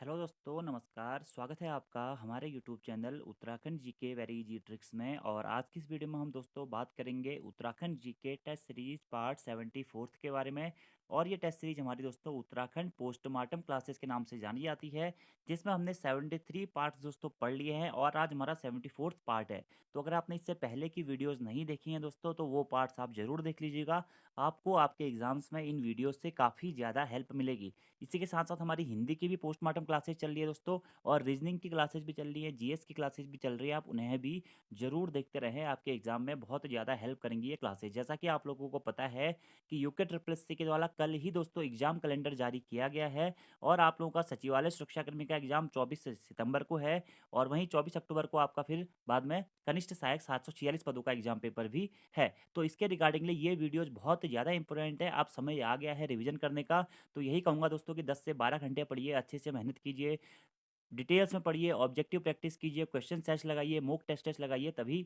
Hello दोस्तों, नमस्कार। स्वागत है आपका हमारे YouTube channel Uttarakhand GK very easy tricks में। और आज की इस वीडियो में हम दोस्तों बात करेंगे Uttarakhand GK test series part 74 के बारे में। और ये टेस्ट सीरीज हमारी दोस्तों उत्तराखंड पोस्टमार्टम क्लासेस के नाम से जानी जाती है, जिसमें हमने 73 पार्ट्स दोस्तों पढ़ लिए हैं और आज हमारा 74th पार्ट है। तो अगर आपने इससे पहले की वीडियोज़ नहीं देखी हैं दोस्तों, तो वो पार्ट्स आप ज़रूर देख लीजिएगा। आपको आपके एग्ज़ाम्स में इन वीडियोज़ से काफ़ी ज़्यादा हेल्प मिलेगी। इसी के साथ-साथ हमारी हिंदी की भी पोस्टमार्टम क्लासेस चल रही है दोस्तों, और रीजनिंग की क्लासेस भी चल रही है, जीएस की क्लासेस भी चल रही है। आप उन्हें भी ज़रूर देखते रहें, आपके एग्ज़ाम में बहुत ज़्यादा हेल्प करेंगी ये क्लासेस। जैसा कि आप लोगों को पता है कि यूके ट्रिपल एससी के द्वारा कल ही दोस्तों एग्ज़ाम कैलेंडर जारी किया गया है, और आप लोगों का सचिवालय सुरक्षाकर्मी का एग्ज़ाम 24 सितंबर को है, और वहीं 24 अक्टूबर को आपका फिर बाद में कनिष्ठ सहायक 746 पदों का एग्ज़ाम पेपर भी है। तो इसके रिगार्डिंगली ये वीडियोज़ बहुत ज़्यादा इंपॉर्टेंट है। आप समय आ गया है रिवीजन करने का, तो यही कहूँगा दोस्तों कि 10 से 12 घंटे पढ़िए, अच्छे से मेहनत कीजिए, डिटेल्स में पढ़िए, ऑब्जेक्टिव प्रैक्टिस कीजिए, क्वेश्चन सेट्स लगाइए, मॉक टेस्ट लगाइए, तभी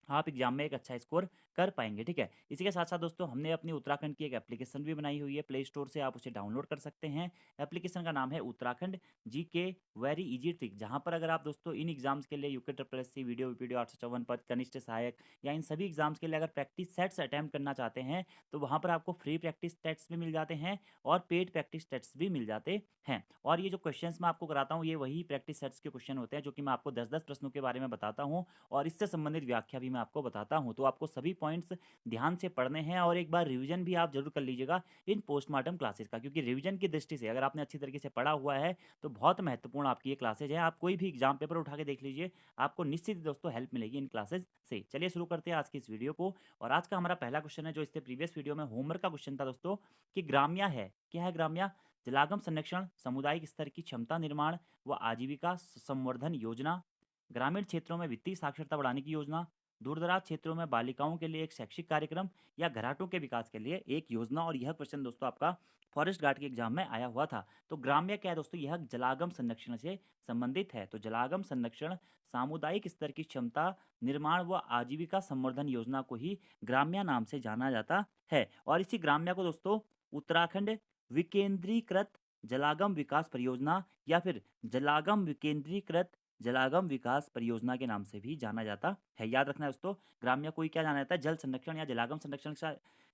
आप एग्जाम में एक अच्छा स्कोर कर पाएँगे, ठीक है? इसी के साथ-साथ दोस्तों हमने अपनी उत्तराखंड की एक एप्लीकेशन भी बनाई हुई है, प्ले स्टोर से आप उसे डाउनलोड कर सकते हैं। एप्लीकेशन का नाम है Uttarakhand GK very easy trick, जहाँ पर अगर आप दोस्तों इन एग्ज़ाम्स के लिए UK triple SC, video VPDO 854 पद, कनिष्ठ सहायक या इन सभी एग्ज़ाम्स के लिए अगर प्रैक्टिस सेट्स अटेम्प्ट करना चाहते हैं, तो वहाँ पर आपको फ्री प्रैक्टिस टेस्ट्स भी मिल जाते हैं और पेड प्रैक्टिस टेस्ट्स भी मिल जाते हैं। और ये जो क्वेश्चंस मैं आपको कराता हूँ, ये वही प्रैक्टिस सेट्स के क्वेश्चन होते हैं, जो कि मैं आपको 10-10 प्रश्नों के बारे में बताता हूँ और इससे संबंधित व्याख्या भी मैं आपको बताता हूँ। तो आपको सभी पॉइंट्स ध्यान से पढ़ने हैं और एक बार रिवीजन भी आप ज़रूर कर लीजिएगा इन पोस्टमार्टम क्लासेस का, क्योंकि रिवीजन की दृष्टि से अगर आपने अच्छी तरीके से पढ़ा हुआ है, तो बहुत महत्वपूर्ण आपकी ये क्लासेज हैं। आप कोई भी एग्जाम पेपर उठा के देख लीजिए, आपको निश्चित ही दोस्तों हेल्प मिलेगी इन क्लासेस से। चलिए शुरू करते हैं आज की इस वीडियो को। और आज का हमारा पहला क्वेश्चन है, जो इससे प्रीवियस वीडियो में होमवर्क का क्वेश्चन था दोस्तों, कि ग्राम्या है। क्या है ग्राम्या? जलागम संरक्षण, सामुदायिक स्तर की क्षमता निर्माण व आजीविका संवर्धन योजना, ग्रामीण क्षेत्रों में वित्तीय साक्षरता बढ़ाने की योजना, दूरदराज क्षेत्रों में बालिकाओं के लिए एक शैक्षिक कार्यक्रम, या घराटों के विकास के लिए एक योजना। और यह क्वेश्चन दोस्तों आपका फॉरेस्ट गार्ड के एग्जाम में आया हुआ था। तो ग्राम्य क्या है दोस्तों? यह जलागम संरक्षण से संबंधित है। तो जलागम संरक्षण, सामुदायिक स्तर की क्षमता निर्माण व आजीविका संवर्धन योजना को ही ग्राम्य नाम से जाना जाता है। और इसी ग्राम्य को दोस्तों उत्तराखंड विकेंद्रीकृत जलागम विकास परियोजना या फिर जलागम विकेंद्रीकृत जलागम विकास परियोजना के नाम से भी जाना जाता है। याद रखना है दोस्तों, ग्राम्य को ही क्या जाना जाता है? जल संरक्षण या जलागम संरक्षण का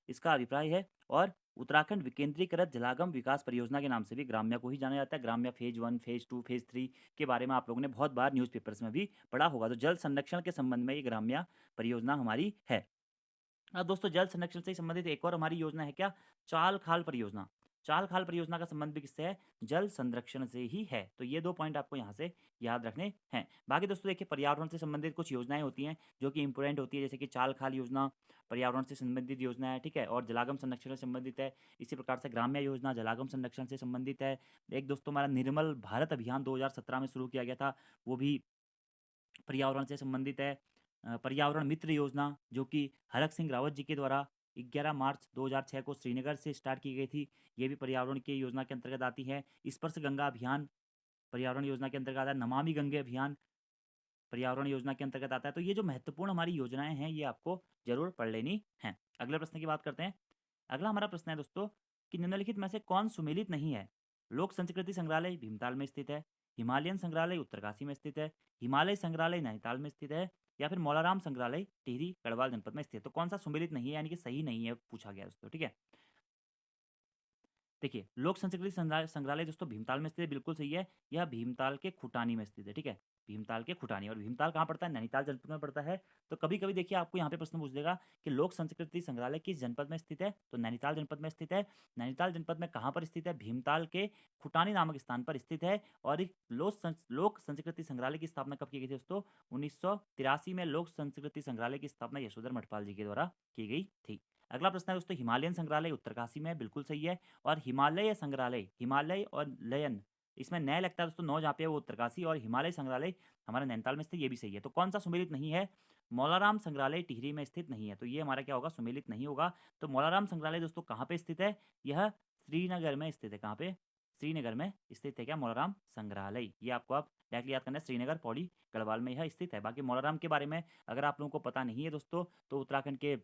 इसका अभिप्राय है। और उत्तराखंड विकेंद्रीकृत जलागम विकास परियोजना के नाम से भी ग्राम्य को ही जाना जाता है। ग्राम्य फेज 1, फेज 2, फेज 3 के बारे में आप लोगों ने बहुत बार न्यूज़पेपर्स में भी पढ़ा होगा। तो जल संरक्षण के संबंध में ये ग्राम्य परियोजना हमारी है। अब दोस्तों जल संरक्षण से संबंधित एक और हमारी योजना है क्या? चाल खाल परियोजना। चाल खाल परियोजना का संबंध भी किससे है? जल संरक्षण से ही है। तो ये 2 पॉइंट आपको यहाँ से याद रखने हैं। बाकी दोस्तों देखिए, पर्यावरण से संबंधित कुछ योजनाएँ होती हैं जो कि इम्पोर्टेंट होती है, जैसे कि चाल खाल योजना पर्यावरण से संबंधित योजना है, ठीक है? और जलागम संरक्षण से संबंधित है। इसी प्रकार से ग्राम्य योजना जलागम संरक्षण से संबंधित है। एक दोस्तों हमारा निर्मल भारत अभियान 2017 में शुरू किया गया था, वो भी पर्यावरण से संबंधित है। पर्यावरण मित्र योजना, जो कि हरक सिंह रावत जी के द्वारा 11 मार्च 2006 को श्रीनगर से स्टार्ट की गई थी, ये भी पर्यावरण की योजना के अंतर्गत आती है। स्पर्श गंगा अभियान पर्यावरण योजना के अंतर्गत आता है। नमामि गंगे अभियान पर्यावरण योजना के अंतर्गत आता है। तो ये जो महत्वपूर्ण हमारी योजनाएं हैं, ये आपको जरूर पढ़ लेनी हैं। अगले प्रश्न की बात करते हैं। अगला हमारा प्रश्न है दोस्तों, कि निम्नलिखित में से कौन सुमेलित नहीं है? लोक संस्कृति संग्रहालय भीमताल में स्थित है, हिमालयन संग्रहालय उत्तरकाशी में स्थित है, हिमालय संग्रहालय नैनीताल में स्थित है, या फिर मौलाराम संग्रहालय टिहरी गढ़वाल जनपद में स्थित है। तो कौन सा सुमेलित नहीं है, यानी कि सही नहीं है, पूछा गया दोस्तों, ठीक है? देखिए, लोक संस्कृति संग्रहालय दोस्तों भीमताल में स्थित है, बिल्कुल सही है। यह भीमताल के खुटानी में स्थित है, ठीक है? भीमताल के खुटानी। और भीमताल कहाँ पड़ता है? नैनीताल जनपद में पड़ता है। तो कभी-कभी देखिए आपको यहाँ पे प्रश्न पूछ देगा कि लोक संस्कृति संग्रहालय किस जनपद में स्थित है? तो नैनीताल जनपद में स्थित है। नैनीताल जनपद में कहाँ पर स्थित है? भीमताल के खुटानी नामक स्थान पर स्थित है। और एक लोक संस्कृति संग्रहालय की स्थापना कब की गई थी दोस्तों? 1983 में लोक संस्कृति संग्रहालय की स्थापना यशोधर मठपाल जी के द्वारा की गई थी। अगला प्रश्न है दोस्तों, हिमालयन संग्रहालय उत्तरकाशी में है, बिल्कुल सही है। और हिमालय संग्रहालय, हिमालय और लयन, इसमें नया लगता है दोस्तों, नौ जहाँ पे है वो उत्तरकाशी, और हिमालय संग्रहालय हमारे नैनीताल में स्थित, ये भी सही है। तो कौन सा सुमेलित नहीं है? मौलाराम संग्रहालय टिहरी में स्थित नहीं है। तो ये हमारा क्या होगा? सुमेलित नहीं होगा। तो मौलाराम संग्रहालय दोस्तों कहाँ पे स्थित है? यह श्रीनगर में स्थित है। कहाँ पे? श्रीनगर में स्थित है क्या मौलाराम संग्रहालय? ये आपको आप डायरेक्टली याद करना है, श्रीनगर पौड़ी गढ़वाल में यह स्थित है। बाकी मौलाराम के बारे में अगर आप लोगों को पता नहीं है दोस्तों, तो उत्तराखंड के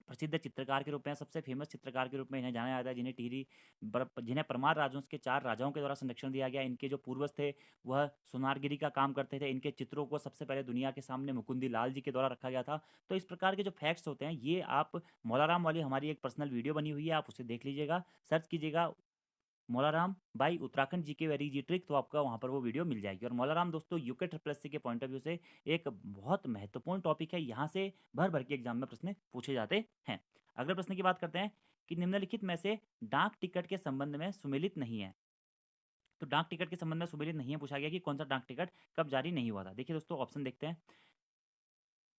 प्रसिद्ध चित्रकार के रूप में, सबसे फेमस चित्रकार के रूप में इन्हें जाना जाता है, जिन्हें टिहरी जिन्हें परमार राजवंश के 4 राजाओं के द्वारा संरक्षण दिया गया। इनके जो पूर्वज थे वह सोनारगिरी का काम करते थे। इनके चित्रों को सबसे पहले दुनिया के सामने मुकुंदी लाल जी के द्वारा रखा गया था। तो इस प्रकार के जो फैक्ट्स होते हैं ये आप मौलाराम वाली हमारी एक पर्सनल वीडियो बनी हुई है, आप उसे देख लीजिएगा, सर्च कीजिएगा Maularam by Uttarakhand GK very easy trick, तो आपका वहाँ पर वो वीडियो मिल जाएगी। और मौलाराम दोस्तों यूके ट्रिपल एससी के पॉइंट ऑफ व्यू से एक बहुत महत्वपूर्ण टॉपिक है, यहाँ से भर भर के एग्जाम में प्रश्न पूछे जाते हैं। अगले प्रश्न की बात करते हैं कि निम्नलिखित में से डाक टिकट के संबंध में सुमेलित नहीं है। तो डाक टिकट के संबंध में सुमेलित नहीं है पूछा गया कि कौन सा डाक टिकट कब जारी नहीं हुआ था। देखिए दोस्तों ऑप्शन देखते हैं।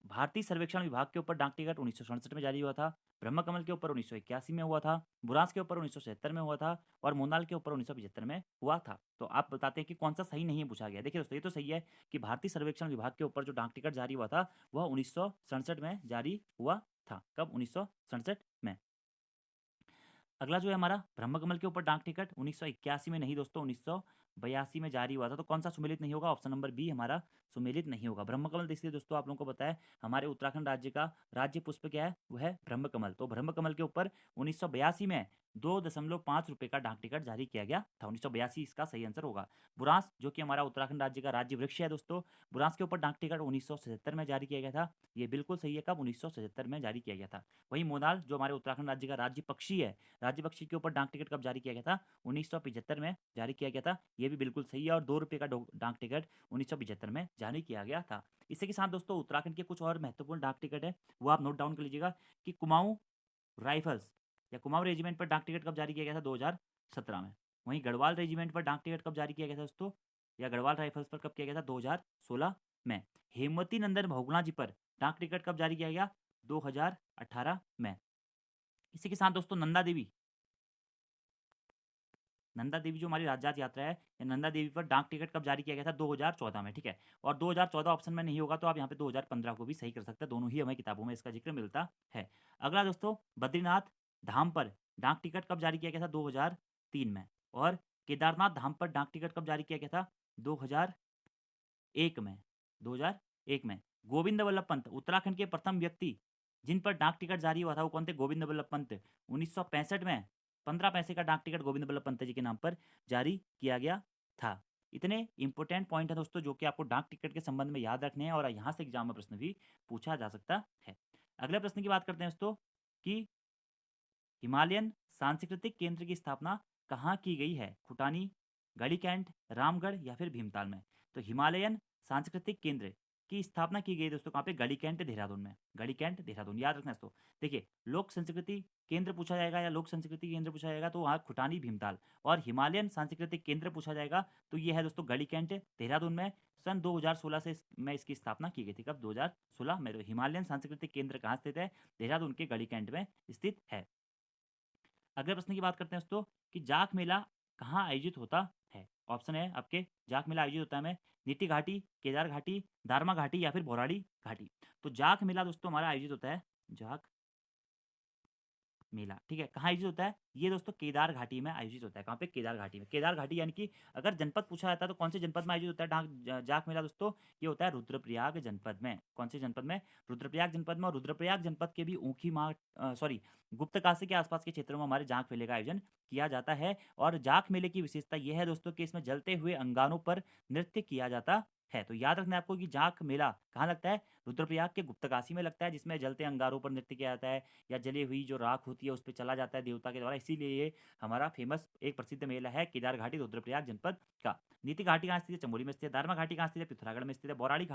भारतीय सर्वेक्षण विभाग के ऊपर डाक टिकट 1967 में जारी हुआ था। ब्रह्मकमल के ऊपर 1981 में हुआ था। बुरांस के ऊपर 1977 में हुआ था। और मोनाल के ऊपर 1975 में हुआ था। तो आप बताते हैं कि कौन सा सही नहीं है पूछा गया। देखिए दोस्तों ये तो सही है कि भारतीय सर्वेक्षण विभाग के ऊपर जो डाक टिकट जारी हुआ था वह 1967 में जारी हुआ था। कब? 1967 में। अगला जो है हमारा ब्रह्मकमल के ऊपर डाक टिकट 1981 में नहीं दोस्तों, 1982 में जारी हुआ था। तो कौन सा सुमेलित नहीं होगा? ऑप्शन नंबर बी हमारा सुमेलित नहीं होगा। ब्रह्मकमल देखिए दोस्तों, आप लोगों को पता है हमारे उत्तराखंड राज्य का राज्य पुष्प क्या है? वह है ब्रह्मकमल। तो ब्रह्मकमल के ऊपर 1982 में 2.5 रुपये का डाक टिकट जारी किया गया था। 1982 इसका सही आंसर होगा। बुरांस जो कि हमारा उत्तराखंड राज्य का राज्य वृक्ष है दोस्तों, बुरांस के ऊपर डाक टिकट 1977 में जारी किया गया था। ये बिल्कुल सही है। कब? 1977 में जारी किया गया था। वहीं मोनाल जो हमारे उत्तराखंड राज्य का राज्य पक्षी है, राज्य पक्षी के ऊपर डाक टिकट कब जारी किया गया था? 1975 में जारी किया गया था। ये भी बिल्कुल सही है। और 2 रुपये का डाक टिकट 1975 में जारी किया गया था। इसी के साथ दोस्तों उत्तराखंड के कुछ और महत्वपूर्ण डाक टिकट है, वो आप नोट डाउन कर लीजिएगा कि कुमाऊं राइफल्स या कुमाऊं रेजिमेंट पर डाक टिकट कब जारी किया गया था? 2017 में। वहीं गढ़वाल रेजिमेंट पर डाक टिकट कब जारी किया गया था दोस्तों, या गढ़वाल राइफल्स पर कब किया गया था? 2016 में। हेमवती नंदन बहुगुणा जी पर डाक टिकट कब जारी किया गया? 2018 में। इसी के साथ दोस्तों नंदा देवी जो हमारी राज्यात यात्रा है, या नंदा देवी पर डाक टिकट कब जारी किया गया था? 2014 में। ठीक है। और 2014 ऑप्शन में नहीं होगा तो आप यहाँ पे 2015 को भी सही कर सकते हैं। दोनों ही हमें किताबों में इसका जिक्र मिलता है। अगला दोस्तों बद्रीनाथ धाम पर डाक टिकट कब जारी किया गया था? 2003 में। और केदारनाथ धाम पर डाक टिकट कब जारी किया गया था? 2001 में। 2001 में। गोविंद वल्लभ पंत उत्तराखंड के प्रथम व्यक्ति जिन पर डाक टिकट जारी हुआ था वो कौन थे? गोविंद वल्लभ पंत। 1965 में 15 पैसे का डाक टिकट गोविंद वल्लभ पंत जी के नाम पर जारी किया गया था। इतने इंपॉर्टेंट पॉइंट है दोस्तों जो कि आपको डाक टिकट के संबंध में याद रखने हैं, और यहाँ से एग्जाम में प्रश्न भी पूछा जा सकता है। अगले प्रश्न की बात करते हैं दोस्तों कि हिमालयन सांस्कृतिक केंद्र की स्थापना कहाँ की गई है? खुटानी, गढ़ीकैंट, रामगढ़ या फिर भीमताल में? तो हिमालयन सांस्कृतिक केंद्र की स्थापना की गई दोस्तों कहाँ पे? गढ़ीकैंट देहरादून में। गढ़ीकैंट देहरादून याद रखना दोस्तों। देखिए लोक संस्कृति केंद्र पूछा जाएगा या लोक संस्कृति केंद्र पूछा जाएगा तो वहाँ खुटानी भीमताल, और हिमालयन सांस्कृतिक केंद्र पूछा जाएगा तो ये है दोस्तों गढ़ीकैंट देहरादून में। सन 2016 से में इसकी स्थापना की गई थी। कब? 2016 में। हिमालयन सांस्कृतिक केंद्र कहाँ स्थित है? देहरादून के गढ़ीकैंट में स्थित है। अगले प्रश्न की बात करते हैं दोस्तों कि जाख मेला कहाँ आयोजित होता है? ऑप्शन है आपके, जाख मेला आयोजित होता है में नीति घाटी, केदार घाटी, दारमा घाटी या फिर भौराड़ी घाटी। तो जाख मेला दोस्तों हमारा आयोजित होता है, जाख मेला, ठीक है, कहाँ आयोजित होता है? ये दोस्तों केदार घाटी में आयोजित होता है। कहाँ पे? केदार घाटी में। केदार घाटी यानी कि अगर जनपद पूछा जाता है तो कौन से जनपद में आयोजित होता है जाख मेला दोस्तों? ये होता है रुद्रप्रयाग जनपद में। कौन से जनपद में? रुद्रप्रयाग जनपद में। और रुद्रप्रयाग जनपद के भी ऊखी माँ सॉरी गुप्तकाशी के आसपास के क्षेत्रों में हमारे जाख मेले का आयोजन किया जाता है। और जाख मेले की विशेषता यह है दोस्तों कि इसमें जलते हुए अंगारों पर नृत्य किया जाता है। तो याद रखना है आपको कि जाख मेला कहाँ लगता है? रुद्रप्रयाग के गुप्तकाशी में लगता है, जिसमें जलते अंगारों पर नृत्य किया जाता है, या जली हुई जो राख होती है उस पे चला जाता है देवता के द्वारा। इसीलिए ये हमारा फेमस एक प्रसिद्ध मेला है केदार घाटी रुद्रप्रयाग जनपद का। नीति घाटी कहाँ स्थित है? चमोली में स्थित है। दारमा घाटी कहाँ स्थित है? पिथौरागढ़ में स्थित है। बौराड़ी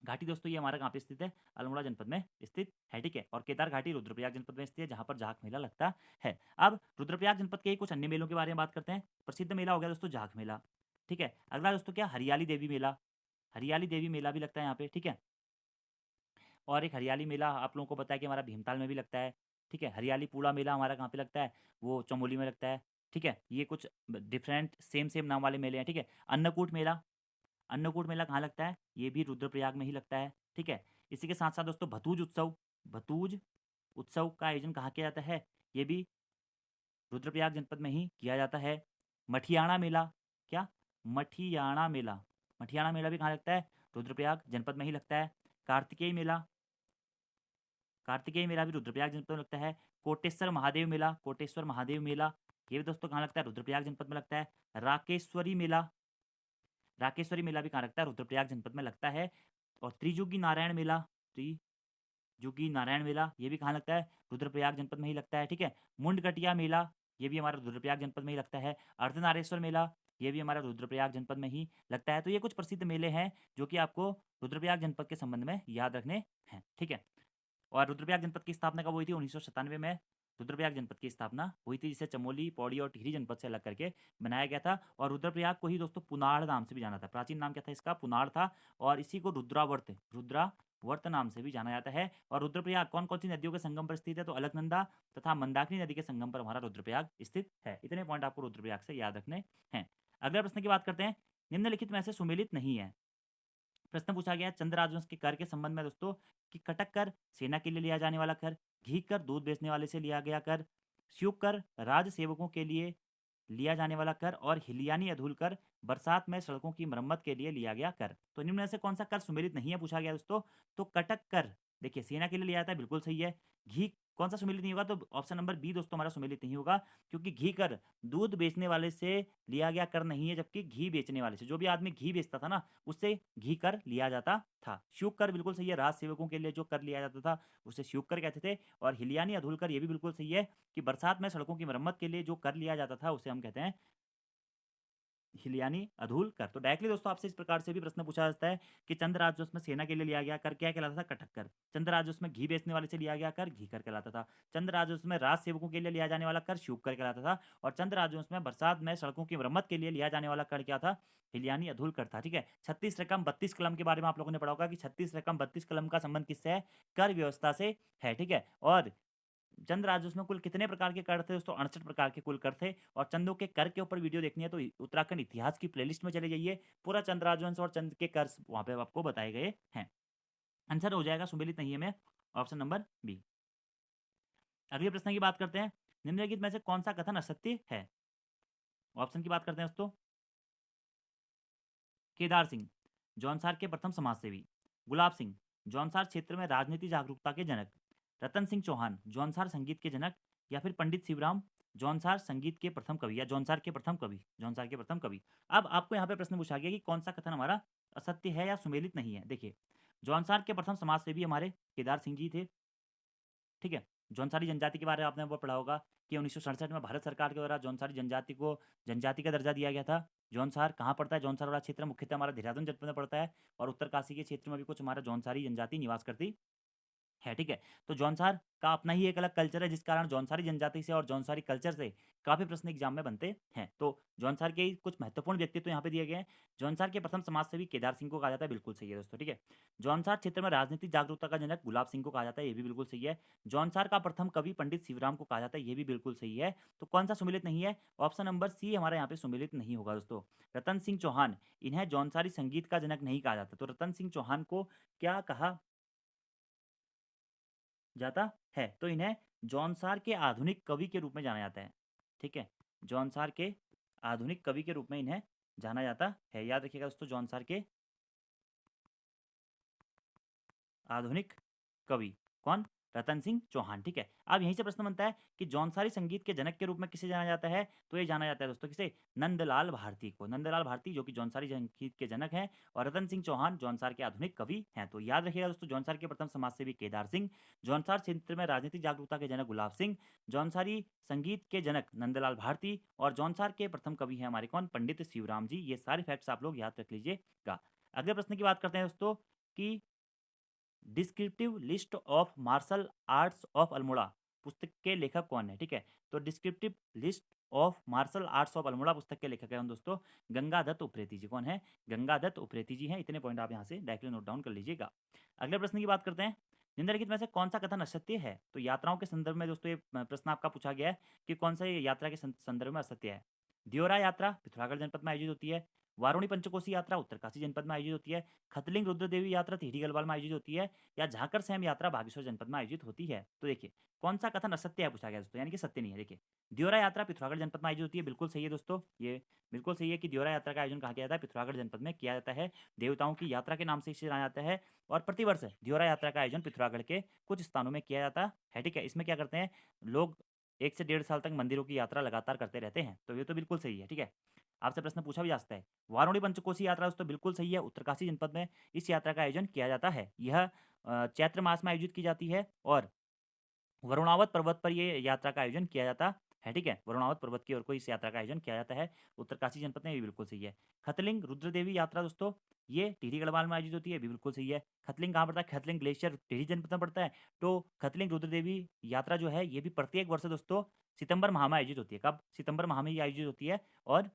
घाटी दोस्तों ये हमारा कहाँ पे स्थित है? अल्मोड़ा जनपद में स्थित है। ठीक है। और केदार घाटी रुद्रप्रयाग जनपद में स्थित है, जहाँ पर जाख मेला लगता है। अब रुद्रप्रयाग जनपद के कुछ अन्य मेलों के बारे में बात करते हैं। प्रसिद्ध मेला हो गया दोस्तों जाख मेला। ठीक है। अगला दोस्तों क्या? हरियाली देवी मेला। हरियाली देवी मेला भी लगता है यहाँ पे। ठीक है। और एक हरियाली मेला आप लोगों को पता है कि हमारा भीमताल में भी लगता है। ठीक है। हरियाली पूड़ा मेला हमारा कहाँ पे लगता है? वो चमोली में लगता है। ठीक है। ये कुछ डिफरेंट सेम सेम नाम वाले मेले हैं। ठीक है। अन्नकूट मेला, अन्नकूट मेला कहाँ लगता है? ये भी रुद्रप्रयाग में ही लगता है। ठीक है। इसी के साथ साथ दोस्तों भतूज उत्सव, भतूज उत्सव का आयोजन कहाँ किया जाता है? ये भी रुद्रप्रयाग जनपद में ही किया जाता है। मठियाणा मेला, क्या? मठियाणा मेला, मठियाणा मेला भी कहाँ लगता है? रुद्रप्रयाग जनपद में ही लगता है। कार्तिकेय मेला, कार्तिकेय मेला भी रुद्रप्रयाग जनपद में लगता है। कोटेश्वर महादेव मेला ये भी दोस्तों कहाँ लगता है? रुद्रप्रयाग जनपद में लगता है। राकेश्वरी मेला भी कहाँ लगता है? रुद्रप्रयाग जनपद में लगता है। और त्रिजुगी नारायण मेला ये भी कहाँ लगता है? रुद्रप्रयाग जनपद में ही लगता है, ठीक है। मुंडकटिया मेला ये भी हमारा रुद्रप्रयाग जनपद में ही लगता है। अर्धनारेश्वर मेला ये भी हमारा रुद्रप्रयाग जनपद में ही लगता है। तो ये कुछ प्रसिद्ध मेले हैं जो कि आपको रुद्रप्रयाग जनपद के संबंध में याद रखने हैं, ठीक है। और रुद्रप्रयाग जनपद की स्थापना कब हुई थी? 1997 में रुद्रप्रयाग जनपद की स्थापना हुई थी, जिसे चमोली, पौड़ी और टिहरी जनपद से अलग करके बनाया गया था। और रुद्रप्रयाग को ही दोस्तों पुनाड़ नाम से भी जाना था। प्राचीन नाम क्या था इसका? पुनाड़ था। और इसी को रुद्रावर्त नाम से भी जाना जाता है। और रुद्रप्रयाग कौन कौन सी नदियों के संगम पर स्थित है? तो अलकनंदा तथा मंदाकिनी नदी के संगम पर हमारा रुद्रप्रयाग स्थित है। इतने पॉइंट आपको रुद्रप्रयाग से याद रखने हैं। अगले प्रश्न की बात करते हैं। निम्नलिखित में से सुमेलित नहीं है। प्रश्न पूछा गया चंद्र राजवंश के कर के संबंध में दोस्तों कि कटक कर सेना के लिए लिया जाने वाला कर, घी कर दूध बेचने वाले से लिया गया कर, स्यूक कर राज सेवकों के लिए लिया जाने वाला कर और हिलियानी अधूल कर बरसात में सड़कों की मरम्मत के लिए लिया गया कर। तो निम्न में से कौन सा कर सुमेलित नहीं है पूछा गया दोस्तों? तो कटक कर देखिए सेना के लिए लिया जाता है, बिल्कुल सही है। घी कौन सा सुमेलित नहीं होगा? तो ऑप्शन नंबर बी दोस्तों हमारा सुमेलित नहीं होगा, क्योंकि घी कर दूध बेचने वाले से लिया गया कर नहीं है, जबकि घी बेचने वाले से, जो भी आदमी घी बेचता था ना, उससे घी कर लिया जाता था। शुक कर बिल्कुल सही है, राज सेवकों के लिए जो कर लिया जाता था उसे शुक कर कहते थे। और हिलियानी अधूल कर ये भी बिल्कुल सही है कि बरसात में सड़कों की मरम्मत के लिए जो कर लिया जाता था उसे हम कहते हैं हिलियानी अधूल कर। तो डायरेक्टली दोस्तों आपसे इस प्रकार से भी प्रश्न पूछा जाता है कि चंद्र राजवंश में सेना के लिए लिया गया कर क्या कहलाता था? कटक कर। चंद्र राजवंश में घी बेचने वाले से लिया गया कर घी कर कहलाता था। चंद्र राजवंश में राज सेवकों के लिए लिया जाने वाला कर शुभ कर कहलाता था। और चंद्र राजवंश में बरसात में सड़कों की मरम्मत के लिए लिया जाने वाला कर क्या था? हिलियानी अधूल कर था, ठीक है। 36 रकम 32 कलम के बारे में आप लोगों ने पढ़ा होगा कि 36 रकम 32 कलम का संबंध किससे है? कर व्यवस्था से है, ठीक है। और चंद राजस्व में कुल कितने प्रकार के कर थे दोस्तों? 68 प्रकार के कुल कर थे। और चंदों के कर के ऊपर वीडियो देखनी है तो उत्तराखंड इतिहास की प्लेलिस्ट में चले जाइए, पूरा चंद राजवंश और चंद के कर वहां पे आपको बताए गए हैं। आंसर हो जाएगा सुमेलित नहीं है में ऑप्शन नंबर बी। अगले प्रश्न की बात करते हैं। निम्नलिखित में से कौन सा कथन असत्य है? ऑप्शन की बात करते हैं दोस्तों। केदार सिंह जौनसार के प्रथम समाजसेवी, गुलाब सिंह जौनसार क्षेत्र में राजनीति जागरूकता के जनक, रतन सिंह चौहान जौनसार संगीत के जनक, या फिर पंडित शिवराम जौनसार संगीत के प्रथम कवि, या जौनसार के प्रथम कवि। अब आपको यहाँ पे प्रश्न पूछा गया कि कौन सा कथन हमारा असत्य है या सुमेलित नहीं है। देखिए जौनसार के प्रथम समाजसेवी हमारे केदार सिंह जी थे, ठीक है। जौनसारी जनजाति के बारे में आपने वो पढ़ा होगा कि 1967 में भारत सरकार के द्वारा जौनसारी जनजाति को जनजाति का दर्जा दिया गया था। जौनसार कहाँ पड़ता है? जौनसार वाला क्षेत्र मुख्यतः हमारा देहरादून जनपद में पड़ता है। और उत्तरकाशी के क्षेत्र में भी कुछ हमारा जौनसारी जनजाति निवास करती है, ठीक है। तो जौनसार का अपना ही एक अलग कल्चर है, जिस कारण जौनसारी जनजाति से और जौनसारी कल्चर से काफी प्रश्न एग्जाम में बनते हैं। तो जौनसार के कुछ महत्वपूर्ण व्यक्तित्व यहाँ पे दिए गए हैं। जौनसार के प्रथम समाजसेवी केदार सिंह को कहा जाता है, बिल्कुल सही है दोस्तों, ठीक है। जौनसार क्षेत्र में राजनीतिक जागरूकता का जनक गुलाब सिंह को कहा जाता है, ये भी बिल्कुल सही है। जौनसार का प्रथम कवि पंडित शिवराम को कहा जाता है, ये भी बिल्कुल सही है। तो कौन सा सुमिलित नहीं है? ऑप्शन नंबर सी हमारे यहाँ पे सुमिलित नहीं होगा दोस्तों। रतन सिंह चौहान, इन्हें जौनसारी संगीत का जनक नहीं कहा जाता। तो रतन सिंह चौहान को क्या कहा जाता है? तो इन्हें जौनसार के आधुनिक कवि के रूप में जाना जाता है, ठीक है। जौनसार के आधुनिक कवि के रूप में इन्हें जाना जाता है। याद रखिएगा दोस्तों, जौनसार के आधुनिक कवि कौन? रतन सिंह चौहान, ठीक है। अब यहीं से प्रश्न बनता है कि जौनसारी संगीत के जनक के रूप में किसे जाना जाता है? तो ये जाना जाता है दोस्तों किसे? नंदलाल भारती को। नंदलाल भारती जो कि जौनसारी संगीत के जनक हैं, और रतन सिंह चौहान जौनसार के आधुनिक कवि हैं। तो याद रखिएगा दोस्तों, जौनसार के प्रथम समाजसेवी केदार सिंह, जौनसार क्षेत्र में राजनीतिक जागरूकता के जनक गुलाब सिंह, जौनसारी संगीत के जनक नंदलाल भारती, और जौनसार के प्रथम कवि हैं हमारे कौन? पंडित शिवराम जी। ये सारे फैक्ट्स आप लोग याद रख लीजिएगा। अगले प्रश्न की बात करते हैं दोस्तों कि descriptive list of martial arts of Almora पुस्तक के लेखक कौन है? ठीक है, तो descriptive list of martial arts of Almora पुस्तक के लेखक हैं दोस्तों गंगादत्त उप्रेती जी। कौन है? गंगादत्त उप्रेती जी हैं। इतने पॉइंट आप यहाँ से डायरेक्टली नोट डाउन कर लीजिएगा। अगले प्रश्न की बात करते हैं। निम्नलिखित में से कौन सा कथन असत्य है? तो यात्राओं के संदर्भ में दोस्तों ये प्रश्न आपका पूछा गया है कि कौन सा ये यात्रा के संदर्भ में असत्य है। दियोरा यात्रा पिथौरागढ़ जनपद में आयोजित होती है। वारुणी पंचकोसी यात्रा उत्तरकाशी जनपद में आयोजित होती है, खतलिंग रुद्र देवी यात्रा टिहरी गढ़वाल में आयोजित होती है, या झाकर सहम यात्रा बागेश्वर जनपद में आयोजित होती है। तो देखिए कौन सा कथन असत्य है पूछा गया दोस्तों, यानी कि सत्य नहीं है। देखिए दियोरा यात्रा पिथौरागढ़ जनपद में आयोजित होती है, बिल्कुल सही है दोस्तों, ये बिल्कुल सही है कि दियोरा यात्रा का आयोजन कहाँ किया जाता है, पिथौरागढ़ जनपद में किया जाता है। देवताओं की यात्रा के नाम से इसे जाना जाता है, और प्रतिवर्ष दियोरा यात्रा का आयोजन पिथौरागढ़ के कुछ स्थानों में किया जाता है। ठीक है, इसमें क्या करते हैं लोग, 1 से 1.5 साल तक मंदिरों की यात्रा लगातार करते रहते हैं, तो ये तो बिल्कुल सही है। ठीक है, आपसे प्रश्न पूछा भी जा सकता है। वारुणी पंचकोसी यात्रा दोस्तों बिल्कुल सही है, उत्तरकाशी जनपद में इस यात्रा का आयोजन किया जाता है। यह चैत्र मास में आयोजित की जाती है, और वरुणावत पर्वत पर ये यात्रा का आयोजन किया जाता है। ठीक है, वरुणावत पर्वत की ओर को इस यात्रा का आयोजन किया जाता है उत्तरकाशी जनपद में, ये बिल्कुल सही है। खतलिंग रुद्र देवी यात्रा दोस्तों ये टिहरी गढ़वाल में आयोजित होती है, ये भी बिल्कुल सही है। खतलिंग कहाँ पड़ता है, खतलिंग ग्लेशियर टिहरी जनपद में पड़ता है। तो खतलिंग रुद्र देवी यात्रा जो है ये भी प्रत्येक वर्ष दोस्तों सितंबर माह में आयोजित होती है। कब, सितंबर माह में ये आयोजित होती है। और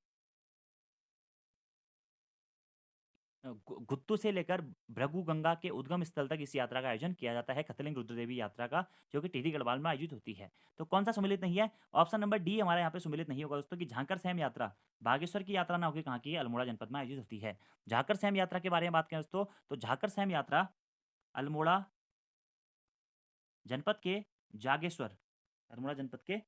गुत्तू से लेकर भृगु गंगा के उद्गम स्थल तक इस यात्रा का आयोजन किया जाता है, खतलिंग रुद्र देवी यात्रा का, जो कि टिहरी गढ़वाल में आयोजित होती है। तो कौन सा सम्मिलित नहीं है, ऑप्शन नंबर डी हमारे यहाँ पे सम्मिलित नहीं होगा दोस्तों, कि झांकर सहम यात्रा बागेश्वर की यात्रा ना होकर कहाँ की है, अल्मोड़ा जनपद में आयोजित होती है। झाकर सहम यात्रा के बारे में बात करें दोस्तों, तो झाकर सहम यात्रा अल्मोड़ा जनपद के जागेश्वर, अल्मोड़ा जनपद के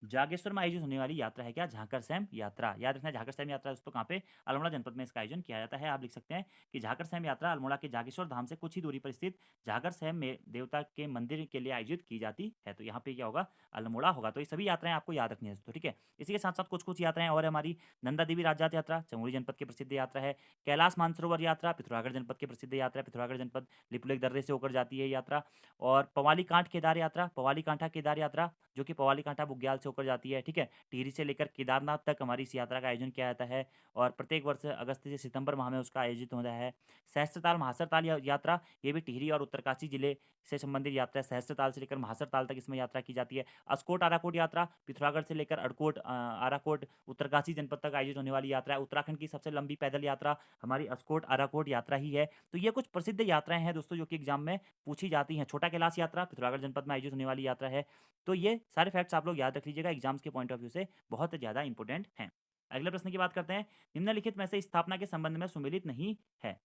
जागेश्वर में आयोजित होने वाली यात्रा है क्या, झाकर सहम यात्रा। याद रखना झाकर सहम यात्रा दोस्तों कहाँ पे, अल्मोड़ा जनपद में इसका आयोजन किया जाता है। आप लिख सकते हैं कि झाकर सहम यात्रा अल्मोड़ा के जागेश्वर धाम से कुछ ही दूरी पर स्थित झाकर सहम में देवता के मंदिर के लिए आयोजित की जाती है। तो यहाँ पे क्या होगा, अल्मोड़ा होगा। तो ये सभी यात्राएं आपको याद रखनी है दोस्तों। ठीक है, इसी के साथ साथ कुछ कुछ यात्राएं और है हमारी। नंदा देवी राजजात यात्रा चमोली जनपद की प्रसिद्ध यात्रा है। कैलाश मानसरोवर यात्रा पिथौरागढ़ जनपद की प्रसिद्ध यात्रा है, पिथौरागढ़ जनपद लिपुलेख दर्रे से होकर जाती है यात्रा। और पवाली कांठ केदार यात्रा, पवाली कांठा केदार यात्रा जो कि पवाली कांठा बुग्याल से होकर जाती है। ठीक है, टिहरी से लेकर केदारनाथ तक हमारी इस यात्रा का आयोजन किया जाता है, और प्रत्येक वर्ष अगस्त से सितंबर माह में उसका आयोजित होता है। सहस्त्रताल महासरताल यात्रा ये भी टिहरी और उत्तरकाशी जिले से संबंधित यात्रा है। सहस्त्रताल से लेकर महासरताल तक इसमें यात्रा की जाती है। अस्कोट आराकोट यात्रा पिथौरागढ़ से लेकर अड़कोट आराकोट उत्तरकाशी जनपद तक आयोजित होने वाली यात्रा है। उत्तराखंड की सबसे लंबी पैदल यात्रा हमारी अस्कोट आराकोट यात्रा ही है। तो ये कुछ प्रसिद्ध यात्राएं हैं दोस्तों जो कि एग्जाम में पूछी जाती हैं। छोटा कैलाश यात्रा पिथौरागढ़ जनपद में आयोजित होने वाली यात्रा है। तो ये सारे फैक्ट्स आप लोग याद रख लीजिएगा, एग्जाम्स के पॉइंट ऑफ व्यू से बहुत ज़्यादा इंपॉर्टेंट हैं। अगले प्रश्न की बात करते हैं, निम्नलिखित में से स्थापना के संबंध में सुमेलित नहीं है।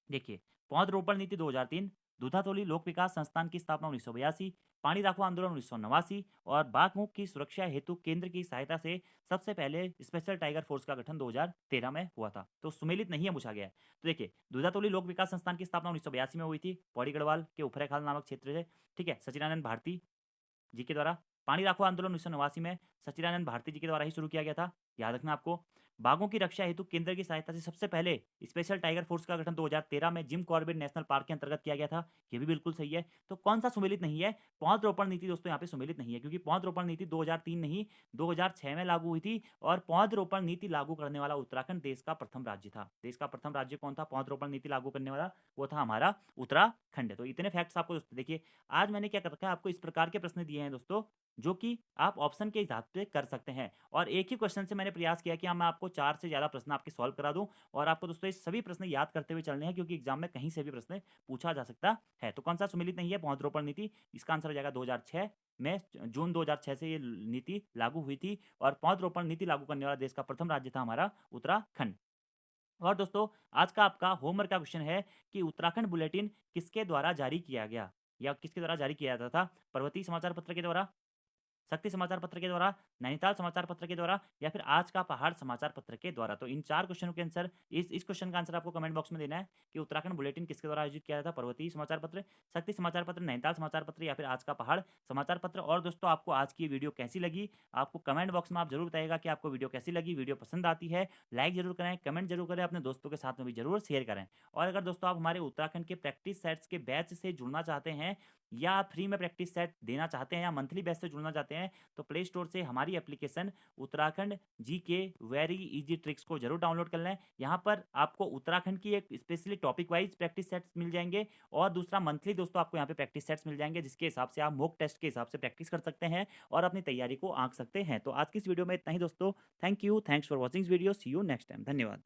देखिए, पौधरोपण नीति 2003, दूधातोली लोक विकास संस्थान की स्थापना 1982, पानी राखो आंदोलन 1989, और बाघमुख की सुरक्षा हेतु केंद्र की सहायता से सबसे पहले स्पेशल टाइगर फोर्स का गठन 2013 में हुआ था। तो सुमेलित नहीं है पूछा गया है। तो देखिए, दूधातोली लोक विकास संस्थान की स्थापना 1982 में हुई थी, पौड़ी गढ़वाल के उफरैखाल नामक क्षेत्र से। ठीक है, सचिदानंद भारती जी के द्वारा। पानी राखो आंदोलन 1989 में सच्चिदानंद भारती जी के द्वारा ही शुरू किया गया था। याद रखना आपको। बाघों की रक्षा हेतु केंद्र की सहायता से सबसे पहले स्पेशल टाइगर फोर्स का गठन 2013 में जिम कॉर्बेट नेशनल पार्क के अंतर्गत किया गया था। ये भी बिल्कुल सही है। तो कौन सा सुमेलित नहीं है, पौधरोपण नीति दोस्तों यहाँ पे सुमेलित नहीं है, क्योंकि पौधरोपण नीति 2003 नहीं 2006 में लागू हुई थी, और पौधरोपण नीति लागू करने वाला उत्तराखंड देश का प्रथम राज्य था। देश का प्रथम राज्य कौन था पौधरोपण नीति लागू करने वाला, वो था हमारा उत्तराखंड। तो इतने फैक्ट्स आपको दोस्तों देखिए, आज मैंने क्या कर रखा है, आपको इस प्रकार के प्रश्न दिए हैं दोस्तों जो कि आप ऑप्शन के हिसाब से कर सकते हैं। और एक ही क्वेश्चन से मैंने प्रयास किया कि हाँ मैं आपको 4 से ज़्यादा प्रश्न आपके सॉल्व करा दूं, और आपको दोस्तों ये सभी प्रश्न याद करते हुए चलने हैं, क्योंकि एग्जाम में कहीं से भी प्रश्न पूछा जा सकता है। तो कौन सा सुमेलित नहीं है, पौधरोपण नीति, इसका आंसर हो जाएगा 2006 में, जून 2006 से ये नीति लागू हुई थी, और पौधरोपण नीति लागू करने वाला देश का प्रथम राज्य था हमारा उत्तराखंड। और दोस्तों आज का आपका होमवर्क का क्वेश्चन है कि उत्तराखंड बुलेटिन किसके द्वारा जारी किया गया, या किसके द्वारा जारी किया जाता था, पर्वतीय समाचार पत्र के द्वारा, शक्ति समाचार पत्र के द्वारा, नैनीताल समाचार पत्र के द्वारा, या फिर आज का पहाड़ समाचार पत्र के द्वारा। तो इन 4 क्वेश्चनों के आंसर, इस क्वेश्चन का आंसर आपको कमेंट बॉक्स में देना है कि उत्तराखंड बुलेटिन किसके द्वारा आयोजित किया जाता है, पर्वतीय समाचार पत्र, शक्ति समाचार पत्र, नैनीताल समाचार पत्र, या फिर आज का पहाड़ समाचार पत्र। और दोस्तों आपको आज की वीडियो कैसी लगी, आपको कमेंट बॉक्स में आप जरूर बताइएगा कि आपको वीडियो कैसी लगी। वीडियो पसंद आती है लाइक जरूर करें, कमेंट जरूर करें, अपने दोस्तों के साथ में भी जरूर शेयर करें। और अगर दोस्तों आप हमारे उत्तराखंड के प्रैक्टिस सेट्स के बैच से जुड़ना चाहते हैं, या फ्री में प्रैक्टिस सेट देना चाहते हैं, या मंथली बैच से जुड़ना चाहते हैं, तो प्ले स्टोर से हमारी application Uttarakhand GK very easy tricks को जरूर डाउनलोड कर लें। यहाँ पर आपको उत्तराखंड की एक specially topic wise practice sets मिल जाएंगे, और दूसरा मंथली दोस्तों आपको यहाँ पे प्रैक्टिस सेट्स मिल जाएंगे, जिसके हिसाब से आप मॉक टेस्ट के हिसाब से प्रैक्टिस कर सकते हैं और अपनी तैयारी को आंक सकते हैं। तो आज की इस वीडियो में इतना ही दोस्तों। Thank you, thanks for watching video, see you next time, धन्यवाद।